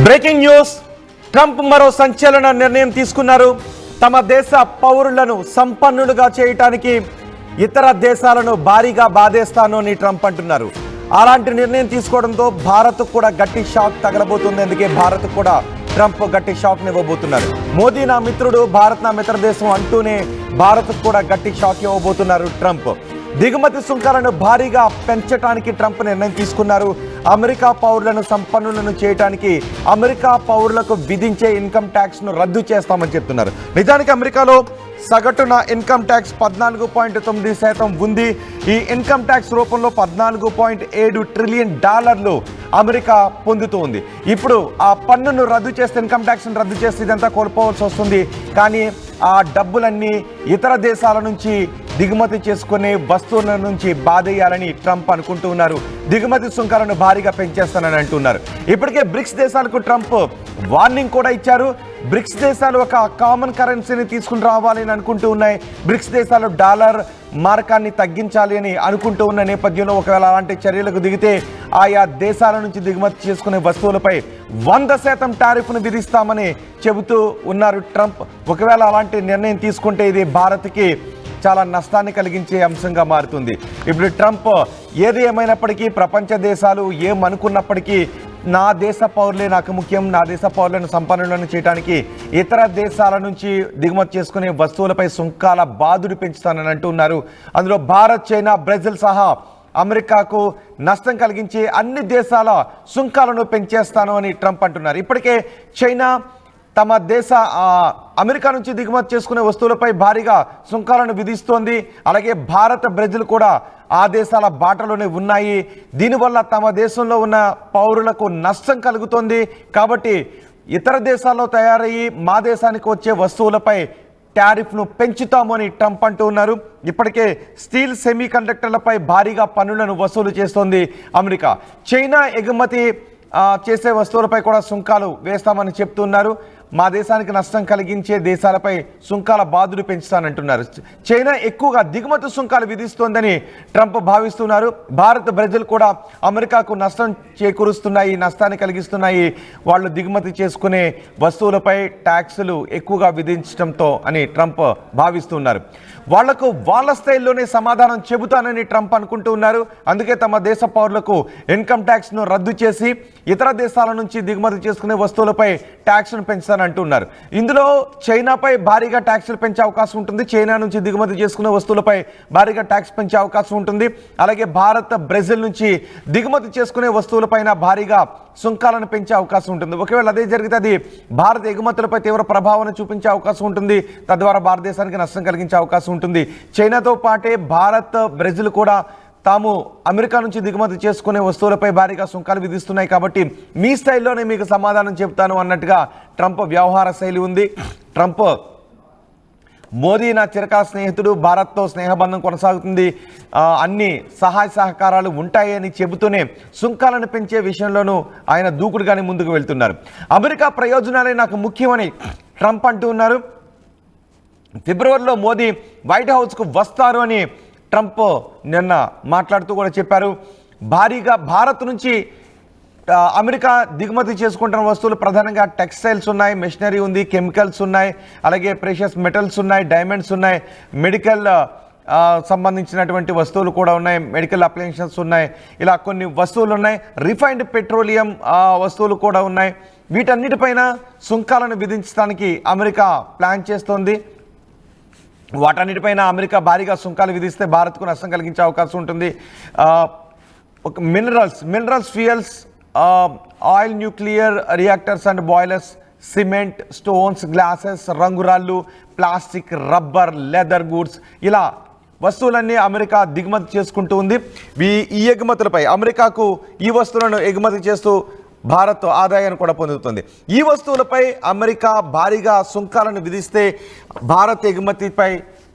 Breaking news. Trump మరో సంచలన నిర్ణయం తీసుకున్నారు. తమ దేశ పౌరులను సంపన్నులుగా చేయడానికి ఇతర దేశాలను భారీగా బాధేస్తాను అని ట్రంప్ అంటున్నారు. అలాంటి నిర్ణయం తీసుకోవడంతో భారత్ కూడా గట్టి షాక్ తగలబోతుంది. అందుకే భారత్ కూడా ట్రంప్ గట్టి షాక్ ఇవ్వబోతున్నారు. మోదీ నా మిత్రుడు, భారత్ నా మిత్ర దేశం అంటూనే భారత్ కూడా గట్టి షాక్ ఇవ్వబోతున్నారు ట్రంప్. దిగుమతి సుంకాలను భారీగా పెంచడానికి ట్రంప్ నిర్ణయం తీసుకున్నారు. అమెరికా పౌరులను సంపన్నులను చేయడానికి అమెరికా పౌరులకు విధించే ఇన్కమ్ ట్యాక్స్ను రద్దు చేస్తామని చెప్తున్నారు. నిజానికి అమెరికాలో సగటున ఇన్కమ్ ట్యాక్స్ 14.9% ఉంది. ఈ ఇన్కమ్ ట్యాక్స్ రూపంలో $14.7 ట్రిలియన్ అమెరికా పొందుతూ ఉంది. ఇప్పుడు ఆ పన్నును రద్దు చేస్తే, ఇన్కమ్ ట్యాక్స్ను రద్దు చేస్తే ఇదంతా కోల్పోవాల్సి వస్తుంది. కానీ ఆ డబ్బులన్నీ ఇతర దేశాల నుంచి దిగుమతి చేసుకునే వస్తువుల నుంచి బాధేయాలని ట్రంప్ అనుకుంటూ ఉన్నారు. దిగుమతి సుంకాలను భారీగా పెంచేస్తానని అంటున్నారు. ఇప్పటికే బ్రిక్స్ దేశాలకు ట్రంప్ వార్నింగ్ కూడా ఇచ్చారు. బ్రిక్స్ దేశాలు ఒక కామన్ కరెన్సీని తీసుకుని రావాలని అనుకుంటూ ఉన్నాయి. బ్రిక్స్ దేశాలు డాలర్ మార్కాన్ని తగ్గించాలి అని అనుకుంటూ ఉన్న నేపథ్యంలో ఒకవేళ అలాంటి చర్యలకు దిగితే ఆయా దేశాల నుంచి దిగుమతి చేసుకునే వస్తువులపై 100% టారిఫ్ను విధిస్తామని చెబుతూ ఉన్నారు ట్రంప్. ఒకవేళ అలాంటి నిర్ణయం తీసుకుంటే ఇది భారత్కి చాలా నష్టాన్ని కలిగించే అంశంగా మారుతుంది. ఇప్పుడు ట్రంప్ ఏది ఏమైనప్పటికీ ప్రపంచ దేశాలు ఏమనుకున్నప్పటికీ నా దేశ పౌరులే నాకు ముఖ్యం, నా దేశ పౌరులను సంపన్నులను చేయడానికి ఇతర దేశాల నుంచి దిగుమతి చేసుకునే వస్తువులపై సుంకాల బాధుడు పెంచుతానని అంటున్నారు. అందులో భారత్, చైనా, బ్రెజిల్ సహా అమెరికాకు నష్టం కలిగించే అన్ని దేశాల సుంకాలను పెంచేస్తాను అని ట్రంప్ అంటున్నారు. ఇప్పటికే చైనా తమ దేశ అమెరికా నుంచి దిగుమతి చేసుకునే వస్తువులపై భారీగా సుంకాలను విధిస్తోంది. అలాగే భారత్, బ్రెజిల్ కూడా ఆ దేశాల బాటలోనే ఉన్నాయి. దీనివల్ల తమ దేశంలో ఉన్న పౌరులకు నష్టం కలుగుతోంది. కాబట్టి ఇతర దేశాల్లో తయారయ్యి మా దేశానికి వచ్చే వస్తువులపై టారిఫ్ను పెంచుతాము అని ట్రంప్ అంటూ ఉన్నారు. ఇప్పటికే స్టీల్, సెమీ కండక్టర్లపై భారీగా పన్నులను వసూలు చేస్తోంది అమెరికా. చైనా ఎగుమతి చేసే వస్తువులపై కూడా సుంకాలు వేస్తామని చెప్తున్నారు. మా దేశానికి నష్టం కలిగించే దేశాలపై సుంకాల బాధుడు పెంచుతానంటున్నారు. చైనా ఎక్కువగా దిగుమతి సుంకాలు విధిస్తోందని ట్రంప్ భావిస్తున్నారు. భారత్, బ్రెజిల్ కూడా అమెరికాకు నష్టం చేకూరుస్తున్నాయి, నష్టాన్ని కలిగిస్తున్నాయి. వాళ్ళు దిగుమతి చేసుకునే వస్తువులపై ట్యాక్సులు ఎక్కువగా విధించడంతో అని ట్రంప్ భావిస్తున్నారు. వాళ్లకు వాళ్ళ స్థాయిలోనే సమాధానం చెబుతానని ట్రంప్ అనుకుంటూ ఉన్నారు. అందుకే తమ దేశ పౌరులకు ఇన్కమ్ ట్యాక్స్ను రద్దు చేసి ఇతర దేశాల నుంచి దిగుమతి చేసుకునే వస్తువులపై ట్యాక్స్ను పెంచుతానంటున్నారు. ఇందులో చైనాపై భారీగా ట్యాక్సులు పెంచే అవకాశం ఉంటుంది. చైనా నుంచి దిగుమతి చేసుకునే వస్తువులపై భారీగా ట్యాక్స్ పెంచే అవకాశం ఉంటుంది. అలాగే భారత్, బ్రెజిల్ నుంచి దిగుమతి చేసుకునే వస్తువులపైన భారీగా సుంకాలను పెంచే అవకాశం ఉంటుంది. ఒకవేళ అదే జరిగితే అది భారత ఎగుమతులపై తీవ్ర ప్రభావాన్ని చూపించే అవకాశం ఉంటుంది. తద్వారా భారతదేశానికి నష్టం కలిగించే అవకాశం ఉంటుంది. చైనాతో పాటే భారత్, బ్రెజిల్ కూడా తాము అమెరికా నుంచి దిగుమతి చేసుకునే వస్తువులపై భారీగా సుంకాలు విధిస్తున్నాయి. కాబట్టి మీ స్థాయిలోనే మీకు సమాధానం చెప్తాను అన్నట్టుగా ట్రంప్ వ్యవహార శైలి ఉంది. ట్రంప్ మోదీ నా చిరకాల స్నేహితుడు, భారత్తో స్నేహబంధం కొనసాగుతుంది, అన్ని సహాయ సహకారాలు ఉంటాయని చెబుతూనే సుంకాలను పెంచే విషయంలోనూ ఆయన దూకుడుగానే ముందుకు వెళ్తున్నారు. అమెరికా ప్రయోజనాలే నాకు ముఖ్యమని ట్రంప్ అంటూ ఉన్నారు. ఫిబ్రవరిలో మోదీ వైట్ హౌస్కు వస్తారు అని ట్రంప్ నిన్న మాట్లాడుతూ కూడా చెప్పారు. భారీగా భారత్ నుంచి అమెరికా దిగుమతి చేసుకుంటున్న వస్తువులు ప్రధానంగా టెక్స్టైల్స్ ఉన్నాయి, మెషినరీ ఉంది, కెమికల్స్ ఉన్నాయి, అలాగే ప్రెషియస్ మెటల్స్ ఉన్నాయి, డైమండ్స్ ఉన్నాయి, మెడికల్ సంబంధించినటువంటి వస్తువులు కూడా ఉన్నాయి, మెడికల్ అప్లయన్సెస్ ఉన్నాయి, ఇలా కొన్ని వస్తువులు ఉన్నాయి, రిఫైన్డ్ పెట్రోలియం వస్తువులు కూడా ఉన్నాయి. వీటన్నిటిపైన సుంకాలను విధించడానికి అమెరికా ప్లాన్ చేస్తోంది. వాటన్నిటిపైన అమెరికా భారీగా సుంకాలు విధిస్తే భారత్కు నష్టం కలిగించే అవకాశం ఉంటుంది. ఒక minerals, fuels, oil, nuclear reactors and boilers, cement, stones, glasses, రంగురాళ్ళు, ప్లాస్టిక్, రబ్బర్, లెదర్ గూడ్స్, ఇలా వస్తువులన్నీ అమెరికా దిగుమతి చేసుకుంటూ ఉంది. ఈ ఎగుమతులపై అమెరికాకు ఈ వస్తువులను ఎగుమతి చేస్తూ భారత్ ఆదాయాన్ని కూడా పొందుతుంది. ఈ వస్తువులపై అమెరికా భారీగా సుంకాలను విధిస్తే భారత్ ఎగుమతిపై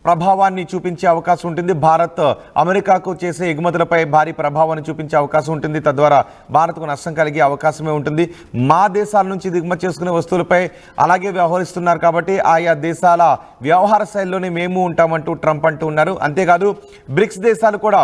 ప్రభావాన్ని చూపించే అవకాశం ఉంటుంది. భారత్ అమెరికాకు చేసే ఎగుమతులపై భారీ ప్రభావాన్ని చూపించే అవకాశం ఉంటుంది. తద్వారా భారత్కు నష్టం కలిగే అవకాశమే ఉంటుంది. మా దేశాల నుంచి దిగుమతి చేసుకునే వస్తువులపై అలాగే వ్యవహరిస్తున్నారు కాబట్టి ఆయా దేశాల వ్యవహార శైలిలోనే మేము ఉంటామంటూ ట్రంప్ అంటూ ఉన్నారు. అంతేకాదు బ్రిక్స్ దేశాలు కూడా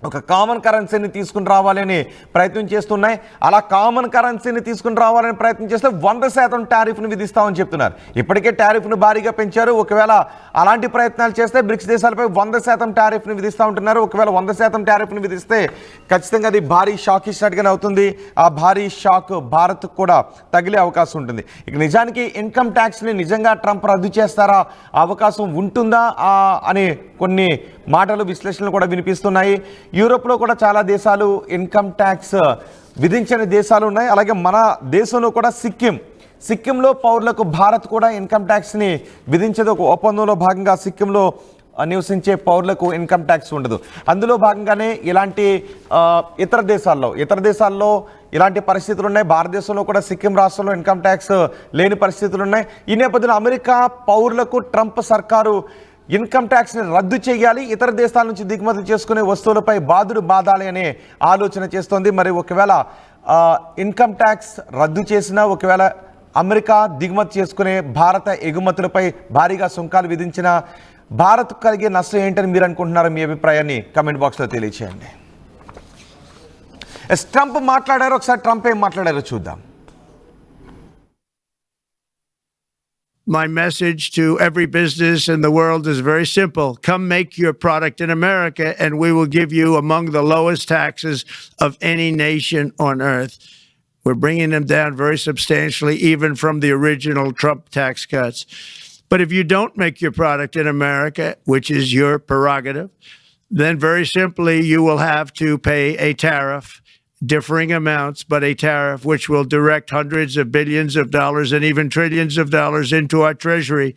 ఒక కామన్ కరెన్సీని తీసుకుని రావాలని ప్రయత్నం చేస్తున్నాయి. అలా కామన్ కరెన్సీని తీసుకుని రావాలని ప్రయత్నం చేస్తే 100% టారిఫ్ను విధిస్తామని చెప్తున్నారు. ఇప్పటికే టారిఫ్ను భారీగా పెంచారు. ఒకవేళ అలాంటి ప్రయత్నాలు చేస్తే బ్రిక్స్ దేశాలపై 100% టారిఫ్ను విధిస్తూ ఉంటున్నారు. ఒకవేళ 100% టారిఫ్ను విధిస్తే ఖచ్చితంగా అది భారీ షాక్ ఇచ్చినట్టుగానే అవుతుంది. ఆ భారీ షాక్ భారత్ కూడా తగిలే అవకాశం ఉంటుంది. ఇక నిజానికి ఇన్కమ్ ట్యాక్స్ని నిజంగా ట్రంప్ రద్దు చేస్తారా, అవకాశం ఉంటుందా అని కొన్ని మాటలు విశ్లేషణలు కూడా వినిపిస్తున్నాయి. యూరోప్లో కూడా చాలా దేశాలు ఇన్కమ్ ట్యాక్స్ విధించని దేశాలు ఉన్నాయి. అలాగే మన దేశంలో కూడా సిక్కింలో పౌరులకు భారత్ కూడా ఇన్కమ్ ట్యాక్స్ని విధించేది. ఒక ఒప్పందంలో భాగంగా సిక్కింలో నివసించే పౌరులకు ఇన్కమ్ ట్యాక్స్ ఉండదు. అందులో భాగంగానే ఇలాంటి ఇతర దేశాల్లో ఇలాంటి పరిస్థితులు ఉన్నాయి. భారతదేశంలో కూడా సిక్కిం రాష్ట్రంలో ఇన్కమ్ ట్యాక్స్ లేని పరిస్థితులు ఉన్నాయి. ఈ నేపథ్యంలో అమెరికా పౌరులకు ట్రంప్ సర్కారు ఇన్కమ్ ట్యాక్స్ని రద్దు చేయాలి, ఇతర దేశాల నుంచి దిగుమతి చేసుకునే వస్తువులపై బాదుడు బాధాలి అనే ఆలోచన చేస్తోంది. మరి ఒకవేళ ఇన్కమ్ ట్యాక్స్ రద్దు చేసినా, ఒకవేళ అమెరికా దిగుమతి చేసుకునే భారత ఎగుమతులపై భారీగా సుంకాలు విధించిన భారత్ కలిగే నష్టం ఏంటని మీరు అనుకుంటున్నారు? మీ అభిప్రాయాన్ని కమెంట్ బాక్స్లో తెలియచేయండి. ట్రంప్ మాట్లాడారు, ఒకసారి ట్రంప్ ఏం మాట్లాడారో చూద్దాం. My message to every business in the world is very simple. Come make your product in America and we will give you among the lowest taxes of any nation on earth. We're bringing them down very substantially, even from the original Trump tax cuts. But if you don't make your product in America, which is your prerogative, then very simply you will have to pay a tariff, differing amounts, but a tariff which will direct hundreds of billions of dollars and even trillions of dollars into our treasury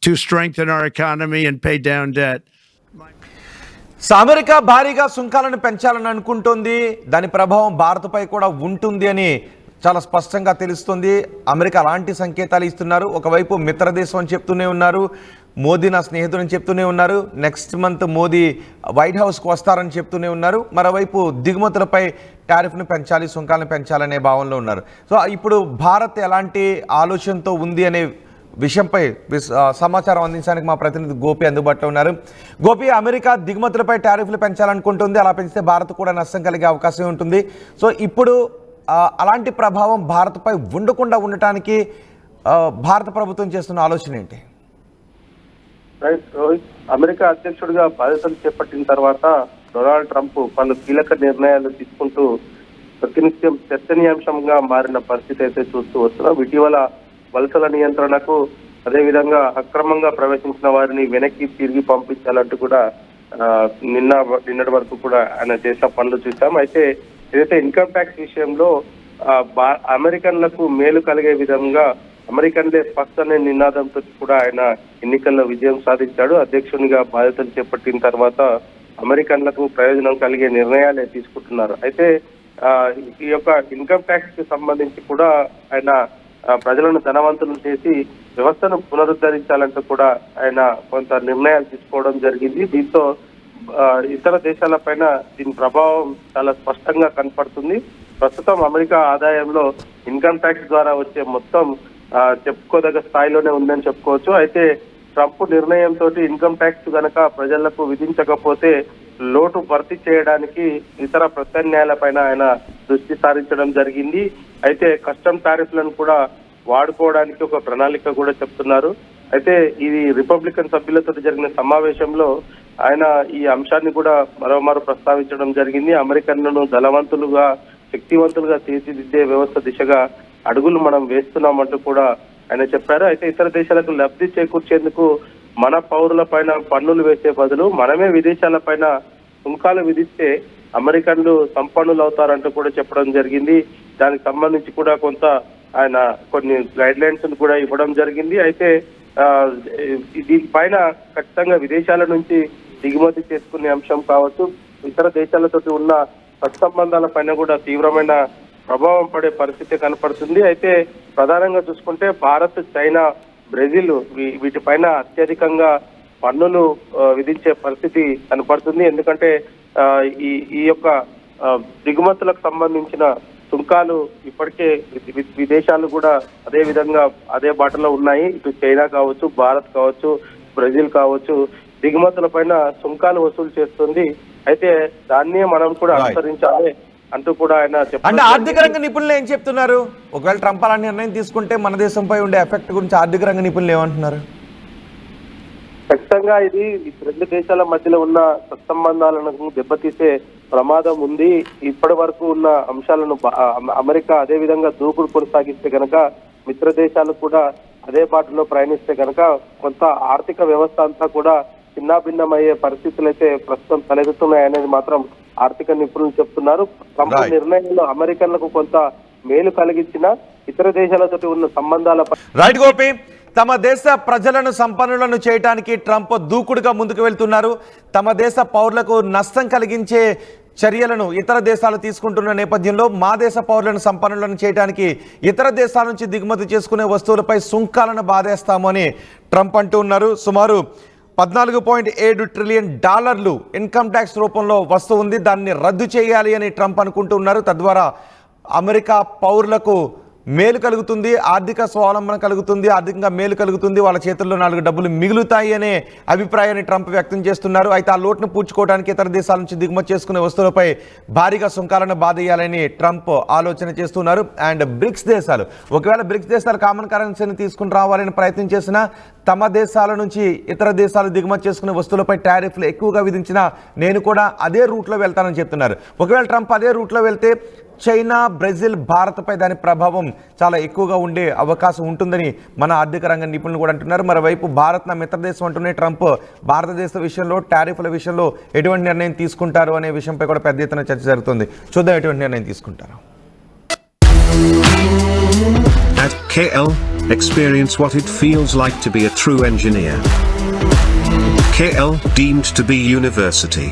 to strengthen our economy and pay down debt. America భారీగా సుంకాలను పెంచాలని అనుకుంటోంది. దాని ప్రభావం భారత్పై కూడా ఉంటుంది అని చాలా స్పష్టంగా తెలుస్తుంది. అమెరికా అలాంటి సంకేతాలు ఇస్తున్నారు. ఒకవైపు మిత్రదేశం అని చెప్తూనే ఉన్నారు, మోదీ నా స్నేహితుడని చెప్తూనే ఉన్నారు, నెక్స్ట్ మంత్ మోదీ వైట్ హౌస్కి వస్తారని చెప్తూనే ఉన్నారు. మరోవైపు దిగుమతులపై టారిఫ్ను పెంచాలి, సుంకాలను పెంచాలనే భావనలో ఉన్నారు. సో ఇప్పుడు భారత్ ఎలాంటి ఆలోచనతో ఉంది అనే విషయంపై సమాచారం అందించడానికి మా ప్రతినిధి గోపి అందుబాటులో ఉన్నారు. గోపి, అమెరికా దిగుమతులపై టారిఫ్లు పెంచాలనుకుంటుంది. అలా పెంచితే భారత్ కూడా నష్టం కలిగే అవకాశం ఉంటుంది. సో ఇప్పుడు అలాంటి ప్రభావం భారత్పై ఉండకుండా ఉండటానికి భారత ప్రభుత్వం చేస్తున్న ఆలోచన ఏంటి? అమెరికా అధ్యక్షుడిగా బాధ్యతలు చేపట్టిన తర్వాత డొనాల్డ్ ట్రంప్ పలు కీలక నిర్ణయాలు తీసుకుంటూ ప్రతినిత్యం చర్చనీయాంశంగా మారిన పరిస్థితి అయితే చూస్తూ వస్తున్నాం. ఇటీవల వలసల నియంత్రణకు, అదేవిధంగా అక్రమంగా ప్రవేశించిన వారిని వెనక్కి తిరిగి పంపించాలంటూ కూడా నిన్నటి వరకు కూడా ఆయన చేసిన పనులు చూసాం. అయితే ఏదైతే ఇన్కమ్ ట్యాక్స్ విషయంలో అమెరికన్లకు మేలు కలిగే విధంగా అమెరికన్లే ఫస్ట్ అనే నినాదంతో కూడా ఆయన ఎన్నికల్లో విజయం సాధించాడు. అధ్యక్షునిగా బాధ్యతలు చేపట్టిన తర్వాత అమెరికన్లకు ప్రయోజనం కలిగే నిర్ణయాలే తీసుకుంటున్నారు. అయితే ఈ యొక్క ఇన్కమ్ ట్యాక్స్ కి సంబంధించి కూడా ఆయన ప్రజలను ధనవంతులను చేసి వ్యవస్థను పునరుద్ధరించాలంటూ కూడా ఆయన కొంత నిర్ణయాలు తీసుకోవడం జరిగింది. దీంతో ఇతర దేశాల పైన దీని ప్రభావం చాలా స్పష్టంగా కనపడుతుంది. ప్రస్తుతం అమెరికా ఆదాయంలో ఇన్కమ్ ట్యాక్స్ ద్వారా వచ్చే మొత్తం చెప్పుకోదగ్గ స్థాయిలోనే ఉందని చెప్పుకోవచ్చు. అయితే ట్రంప్ నిర్ణయంతో ఇన్కమ్ ట్యాక్స్ గనక ప్రజలకు విధించకపోతే లోటు భర్తీ చేయడానికి ఇతర ప్రత్యామ్నాయాలపైన ఆయన దృష్టి సారించడం జరిగింది. అయితే కస్టమ్ టారిఫ్లను కూడా వాడుకోవడానికి ఒక ప్రణాళిక కూడా చెప్తున్నారు. అయితే ఇది రిపబ్లికన్ సభ్యులతో జరిగిన సమావేశంలో ఆయన ఈ అంశాన్ని కూడా మరోమారు ప్రస్తావించడం జరిగింది. అమెరికన్లను బలవంతులుగా, శక్తివంతులుగా తీర్చిదిద్దే వ్యవస్థ దిశగా అడుగులు మనం వేస్తున్నామంటూ కూడా ఆయన చెప్పారు. అయితే ఇతర దేశాలకు లబ్ధి చేకూర్చేందుకు మన పౌరుల పైన పన్నులు వేసే బదులు మనమే విదేశాల పైన సుంకాలు విధిస్తే అమెరికన్లు సంపన్నులు అవుతారంటూ కూడా చెప్పడం జరిగింది. దానికి సంబంధించి కూడా కొంత ఆయన కొన్ని గైడ్ లైన్స్ కూడా ఇవ్వడం జరిగింది. అయితే దీనిపైన ఖచ్చితంగా విదేశాల నుంచి దిగుమతి చేసుకునే అంశం కావచ్చు, ఇతర దేశాలతో ఉన్న సత్సంబంధాల పైన కూడా తీవ్రమైన ప్రభావం పడే పరిస్థితి కనపడుతుంది. అయితే ప్రధానంగా చూసుకుంటే భారత్, చైనా, బ్రెజిల్ వీటిపైన అత్యధికంగా పన్నులు విధించే పరిస్థితి కనపడుతుంది. ఎందుకంటే ఈ యొక్క దిగుమతులకు సంబంధించిన సుంకాలు ఇప్పటికే విదేశాలు కూడా అదే విధంగా అదే బాటలో ఉన్నాయి. ఇటు చైనా కావచ్చు, భారత్ కావచ్చు, బ్రెజిల్ కావచ్చు, దిగుమతుల పైన సుంకాలు వసూలు చేస్తుంది. అయితే దాన్నే మనం కూడా Right. అనుసరించాలి అంటూ కూడా ఆయన అంటే చెప్పారు. ఆర్థిక రంగ నిపుణులు ఏం చెప్తున్నారు? ఒకవేళ ట్రంప్ అలాంటి నిర్ణయం తీసుకుంటే మన దేశంపై ఉండే ఎఫెక్ట్ గురించి ఆర్థిక రంగ నిపుణులు ఏమంటున్నారు? ఖచ్చితంగా ఇది ఈ రెండు దేశాల మధ్యలో ఉన్న సత్సంబంధాలను దెబ్బతీసే ప్రమాదం ఉంది. ఇప్పటి వరకు ఉన్న అంశాలను అమెరికా అదే విధంగా దూకుడు కొనసాగిస్తే గనక మిత్ర దేశాలు కూడా అదే బాటలో ప్రయాణిస్తే గనక కొంత ఆర్థిక వ్యవస్థ అంతా కూడా చిన్నాభిన్నమయ్యే పరిస్థితులు అయితే ప్రస్తుతం తలెత్తుతున్నాయనేది మాత్రం ఆర్థిక నిపుణులు చెప్తున్నారు. Trump Right. నిర్ణయంలో అమెరికన్లకు కొంత మేలు కలిగించిన ఇతర దేశాలతో ఉన్న సంబంధాల రైట్ గోపి, తమ దేశ ప్రజలను సంపన్నులను చేయడానికి ట్రంప్ దూకుడుగా ముందుకు వెళ్తున్నారు. తమ దేశ పౌరులకు నష్టం కలిగించే చర్యలను ఇతర దేశాలు తీసుకుంటున్న నేపథ్యంలో మా దేశ పౌరులను సంపన్నులను చేయడానికి ఇతర దేశాల నుంచి దిగుమతి చేసుకునే వస్తువులపై సుంకాలను బాధేస్తాము అని ట్రంప్ అంటూ ఉన్నారు. సుమారు 14.7 ట్రిలియన్ డాలర్లు ఇన్కమ్ ట్యాక్స్ రూపంలో వస్తూ ఉంది. దాన్ని రద్దు చేయాలి అని ట్రంప్ అనుకుంటూ ఉన్నారు. తద్వారా అమెరికా పౌరులకు మేలు కలుగుతుంది, ఆర్థిక స్వావలంబన కలుగుతుంది, ఆర్థికంగా మేలు కలుగుతుంది, వాళ్ళ చేతుల్లో 4 డబ్బులు మిగులుతాయి అనే అభిప్రాయాన్ని ట్రంప్ వ్యక్తం చేస్తున్నారు. అయితే ఆ లోటును పూడ్చుకోవడానికి ఇతర దేశాల నుంచి దిగుమతి చేసుకునే వస్తువులపై భారీగా సుంకాలను బాధేయాలని ట్రంప్ ఆలోచన చేస్తున్నారు. అండ్ బ్రిక్స్ దేశాలు, ఒకవేళ బ్రిక్స్ దేశాలు కామన్ కరెన్సీని తీసుకుని రావాలని ప్రయత్నం చేసినా తమ దేశాల నుంచి ఇతర దేశాలు దిగుమతి చేసుకునే వస్తువులపై టారిఫ్లు ఎక్కువగా విధించినా నేను కూడా అదే రూట్లో వెళ్తానని చెప్తున్నారు. ఒకవేళ ట్రంప్ అదే రూట్లో వెళ్తే చైనా, బ్రెజిల్, భారత్పై దాని ప్రభావం చాలా ఎక్కువగా ఉండే అవకాశం ఉంటుందని మన ఆర్థిక రంగ నిపుణులు కూడా అంటున్నారు. మరోవైపు భారత్ నా మిత్రదేశం అంటూనే ట్రంప్ భారతదేశ విషయంలో టారిఫ్ల విషయంలో ఎటువంటి నిర్ణయం తీసుకుంటారు అనే విషయంపై కూడా పెద్ద ఎత్తున చర్చ జరుగుతుంది. చూద్దాం ఎటువంటి నిర్ణయం తీసుకుంటారు. At KL, experience what it feels like to be a true engineer. KL, deemed to be university.